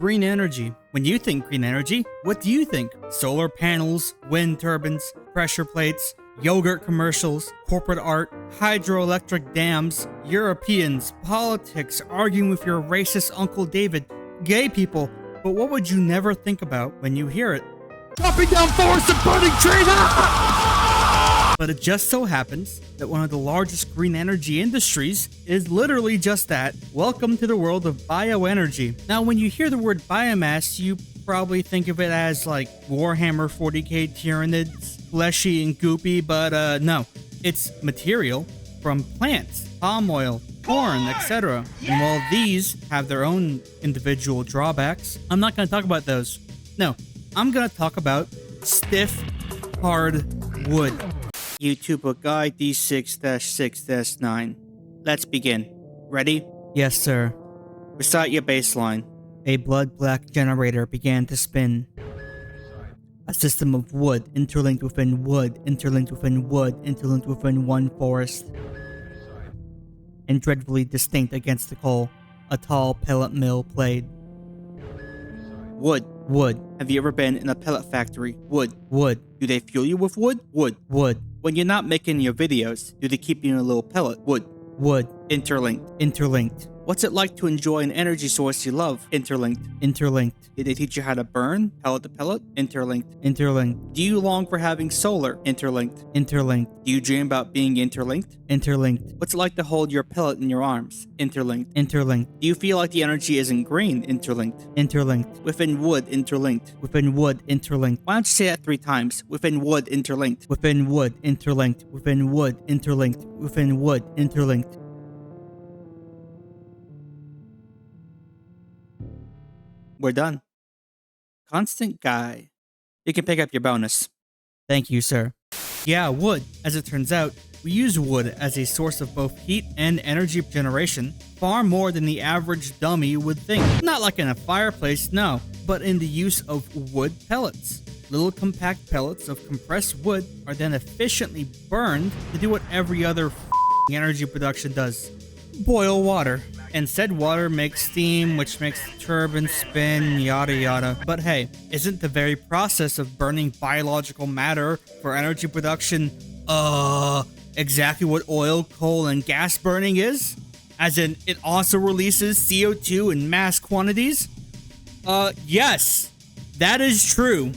Green energy. When you think green energy, what do you think? Solar panels, wind turbines, pressure plates, yogurt commercials, corporate art, hydroelectric dams, Europeans, politics, arguing with your racist Uncle David, gay people. But what would you never think about when you hear it? Chopping down forests and burning trees! But it just so happens that one of the largest green energy industries is literally just that. Welcome to the world of bioenergy. Now, when you hear the word biomass, you probably think of it as like Warhammer 40k Tyranids, fleshy and goopy, but no. It's material from plants, palm oil, corn, etc. And while these have their own individual drawbacks, I'm not going to talk about those. No, I'm going to talk about stiff, hard wood. YouTube Guide D6-6-9. Let's begin. Ready? Yes, sir. Recite your baseline. A blood-black generator began to spin. A system of wood interlinked within wood, interlinked within wood, interlinked within one forest. And dreadfully distinct against the coal, a tall pellet mill played. Wood. Wood. Have you ever been in a pellet factory? Wood. Wood. Do they fuel you with wood? Wood. Wood. When you're not making your videos, do they keep you in a little pellet? Wood. Wood. Interlinked. Interlinked. What's it like to enjoy an energy source you love? Interlinked. Interlinked. Did they teach you how to burn pellet to pellet? Interlinked. Interlinked. Do you long for having solar? Interlinked. Interlinked. Do you dream about being interlinked? Interlinked. What's it like to hold your pellet in your arms? Interlinked. Interlinked. Do you feel like the energy isn't green? Interlinked. Interlinked. Within wood, interlinked. Within wood, interlinked. Why don't you say that 3 times? Within wood, interlinked. Within wood, interlinked. Within wood, interlinked. Within wood, interlinked. We're done. Constant guy. You can pick up your bonus. Thank you, sir. Yeah, wood. As it turns out, we use wood as a source of both heat and energy generation, far more than the average dummy would think. Not like in a fireplace, no, but in the use of wood pellets. Little compact pellets of compressed wood are then efficiently burned to do what every other energy production does. Boil water. And said water makes steam, which makes the turbine spin, yada yada. But hey, isn't the very process of burning biological matter for energy production, exactly what oil, coal, and gas burning is? As in, it also releases CO2 in mass quantities? Yes, that is true.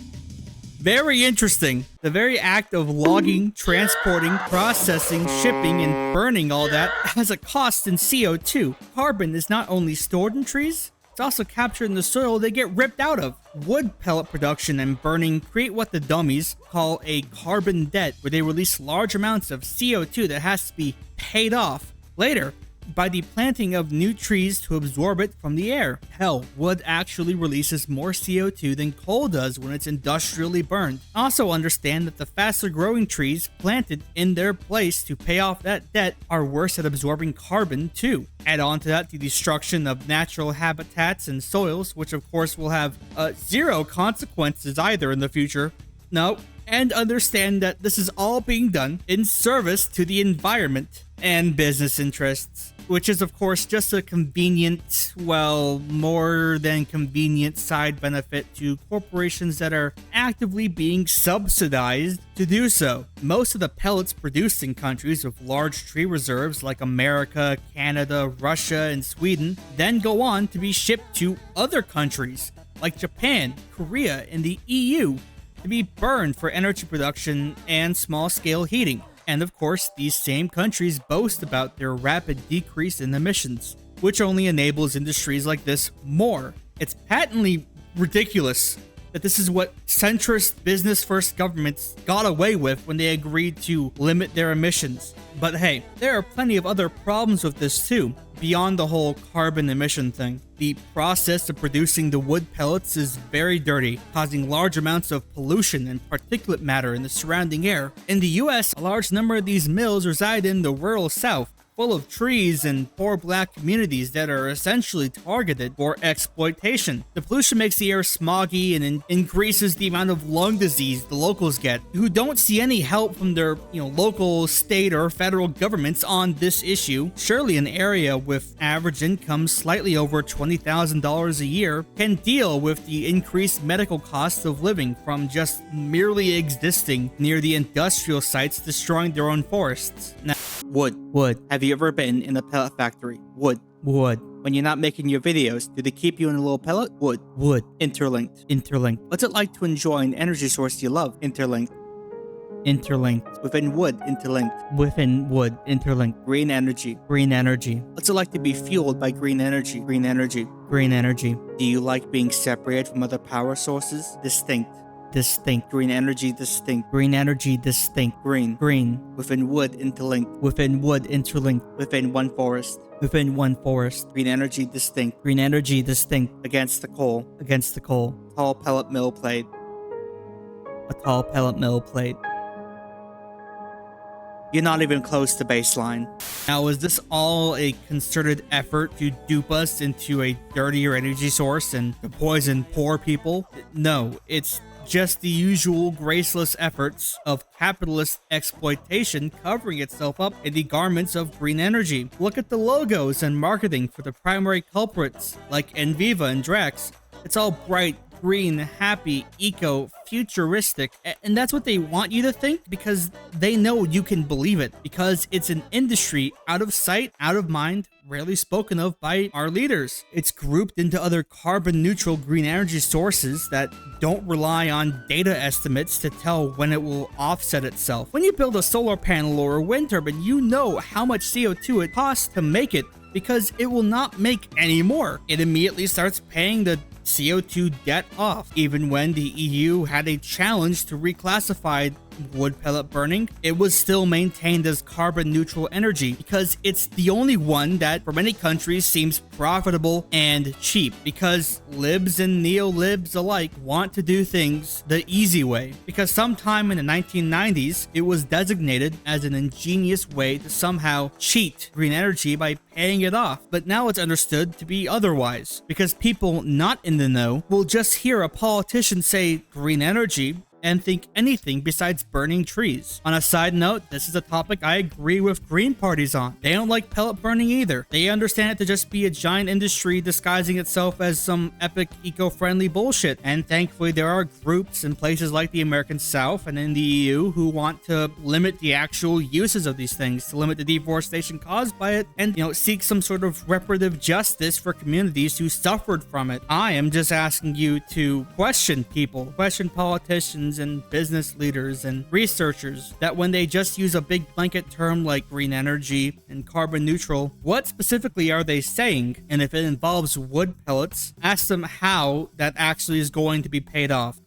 Very interesting. The very act of logging, transporting, processing, shipping, and burning all that has a cost in CO2. Carbon is not only stored in trees, it's also captured in the soil they get ripped out of. Wood pellet production and burning create what the dummies call a carbon debt, where they release large amounts of CO2 that has to be paid off later by the planting of new trees to absorb it from the air. Hell, wood actually releases more CO2 than coal does when it's industrially burned. Also understand that the faster growing trees planted in their place to pay off that debt are worse at absorbing carbon too. Add on to that the destruction of natural habitats and soils, which of course will have zero consequences either in the future. No. And understand that this is all being done in service to the environment and business interests, which is of course just a convenient, well, more than convenient side benefit to corporations that are actively being subsidized to do so. Most of the pellets produced in countries with large tree reserves like America, Canada, Russia, and Sweden then go on to be shipped to other countries like Japan, Korea, and the EU to be burned for energy production and small-scale heating. And of course, these same countries boast about their rapid decrease in emissions, which only enables industries like this more. It's patently ridiculous that this is what centrist business-first governments got away with when they agreed to limit their emissions. But hey, there are plenty of other problems with this too, beyond the whole carbon emission thing. The process of producing the wood pellets is very dirty, causing large amounts of pollution and particulate matter in the surrounding air. In the US, a large number of these mills reside in the rural South, full of trees and poor black communities that are essentially targeted for exploitation. The pollution makes the air smoggy and increases the amount of lung disease the locals get, who don't see any help from their, local, state, or federal governments on this issue. Surely an area with average income slightly over $20,000 a year can deal with the increased medical costs of living from just merely existing near the industrial sites destroying their own forests. Now, wood. Have you ever been in a pellet factory? Wood. When you're not making your videos, do they keep you in a little pellet? Wood. Interlinked. What's it like to enjoy an energy source you love? Interlinked. Within wood, interlinked. Green energy. What's it like to be fueled by green energy? Green energy. Do you like being separated from other power sources? Distinct. Green energy, distinct. Green. Within wood, interlinked. Within one forest. Green energy, distinct. Against the coal. Tall pellet mill plate. You're not even close to baseline. Now, is this all a concerted effort to dupe us into a dirtier energy source and to poison poor people? No, it's just the usual graceless efforts of capitalist exploitation covering itself up in the garments of green energy. Look at the logos and marketing for the primary culprits like Enviva and Drax. It's all bright, green, happy, eco, futuristic, and that's what they want you to think because they know you can believe it, because it's an industry out of sight, out of mind, rarely spoken of by our leaders. It's grouped into other carbon neutral green energy sources that don't rely on data estimates to tell when it will offset itself. When you build a solar panel or a wind turbine, you know how much CO2 it costs to make it because it will not make any more. It immediately starts paying the CO2 debt off. Even when the EU had a challenge to reclassify wood pellet burning, it was still maintained as carbon neutral energy because it's the only one that for many countries seems profitable and cheap, because libs and neo-libs alike want to do things the easy way, because sometime in the 1990s it was designated as an ingenious way to somehow cheat green energy by paying it off. But now it's understood to be otherwise, because people not in the know will just hear a politician say green energy and think anything besides burning trees. On a side note, this is a topic I agree with Green parties on. They don't like pellet burning either. They understand it to just be a giant industry disguising itself as some epic eco-friendly bullshit. And thankfully there are groups in places like the American South and in the EU who want to limit the actual uses of these things, to limit the deforestation caused by it, and seek some sort of reparative justice for communities who suffered from it. I am just asking you to question people, question politicians and business leaders and researchers that when they just use a big blanket term like green energy and carbon neutral, what specifically are they saying? And if it involves wood pellets, ask them how that actually is going to be paid off.